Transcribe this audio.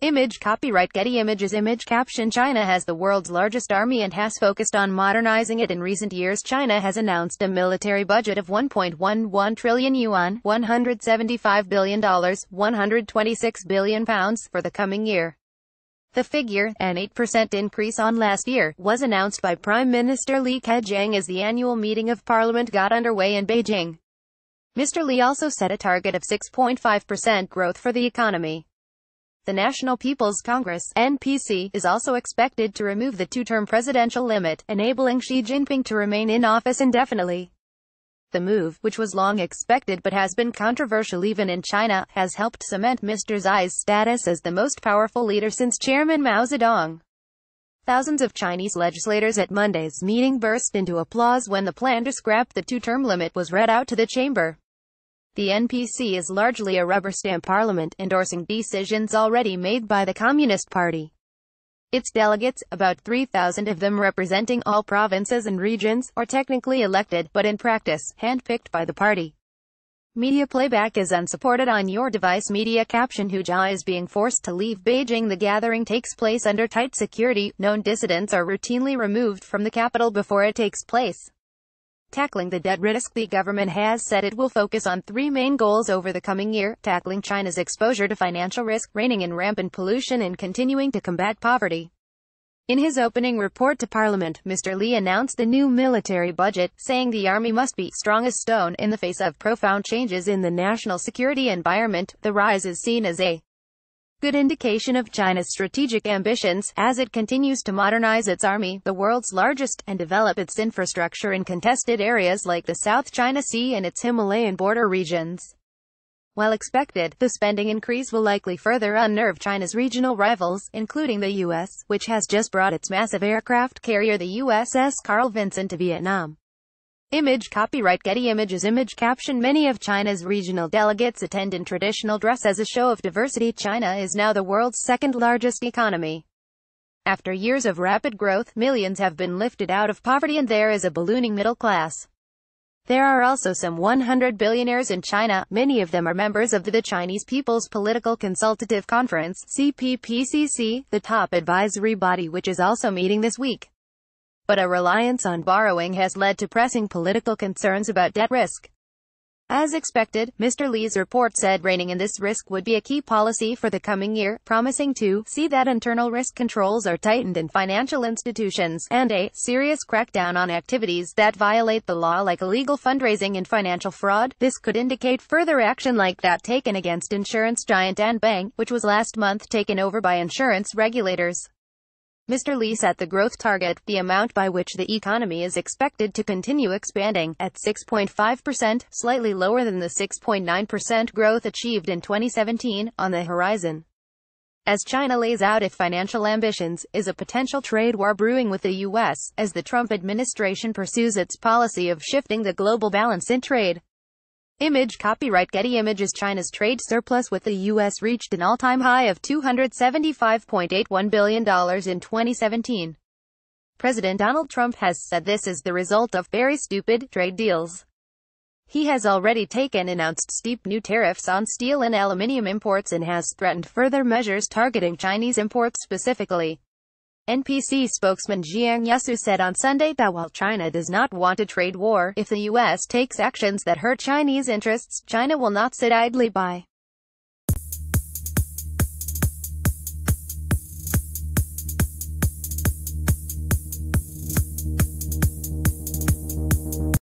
Image copyright Getty Images Image caption China has the world's largest army and has focused on modernizing it in recent years. China has announced a military budget of 1.11 trillion yuan, $175 billion, £126 billion for the coming year. The figure, an 8% increase on last year, was announced by Prime Minister Li Keqiang as the annual meeting of parliament got underway in Beijing. Mr. Li also set a target of 6.5% growth for the economy. The National People's Congress (NPC) is also expected to remove the two-term presidential limit, enabling Xi Jinping to remain in office indefinitely. The move, which was long expected but has been controversial even in China, has helped cement Mr. Xi's status as the most powerful leader since Chairman Mao Zedong. Thousands of Chinese legislators at Monday's meeting burst into applause when the plan to scrap the two-term limit was read out to the chamber. The NPC is largely a rubber stamp parliament, endorsing decisions already made by the Communist Party. Its delegates, about 3,000 of them representing all provinces and regions, are technically elected, but in practice, handpicked by the party. Media playback is unsupported on your device. Media caption Hu Jia is being forced to leave Beijing. The gathering takes place under tight security. Known dissidents are routinely removed from the capital before it takes place. Tackling the debt risk. The government has said it will focus on three main goals over the coming year: tackling China's exposure to financial risk, reining in rampant pollution, and continuing to combat poverty. In his opening report to Parliament, Mr. Li announced the new military budget, saying the army must be strong as stone in the face of profound changes in the national security environment. The rise is seen as a good indication of China's strategic ambitions, as it continues to modernize its army, the world's largest, and develop its infrastructure in contested areas like the South China Sea and its Himalayan border regions. While expected, the spending increase will likely further unnerve China's regional rivals, including the U.S., which has just brought its massive aircraft carrier the USS Carl Vinson to Vietnam. Image copyright Getty Images Image caption Many of China's regional delegates attend in traditional dress as a show of diversity. China is now the world's second-largest economy. After years of rapid growth, millions have been lifted out of poverty and there is a ballooning middle class. There are also some 100 billionaires in China. Many of them are members of the Chinese People's Political Consultative Conference (CPPCC), the top advisory body which is also meeting this week. But a reliance on borrowing has led to pressing political concerns about debt risk. As expected, Mr. Li's report said reining in this risk would be a key policy for the coming year, promising to see that internal risk controls are tightened in financial institutions, and a serious crackdown on activities that violate the law like illegal fundraising and financial fraud. This could indicate further action like that taken against insurance giant Anbang, which was last month taken over by insurance regulators. Mr. Li set the growth target, the amount by which the economy is expected to continue expanding, at 6.5%, slightly lower than the 6.9% growth achieved in 2017, on the horizon. As China lays out its financial ambitions, is a potential trade war brewing with the U.S., as the Trump administration pursues its policy of shifting the global balance in trade. Image copyright Getty Images China's trade surplus with the U.S. reached an all-time high of $275.81 billion in 2017. President Donald Trump has said this is the result of very stupid trade deals. He has already announced steep new tariffs on steel and aluminium imports and has threatened further measures targeting Chinese imports specifically. NPC spokesman Jiang Yasu said on Sunday that while China does not want a trade war, if the U.S. takes actions that hurt Chinese interests, China will not sit idly by.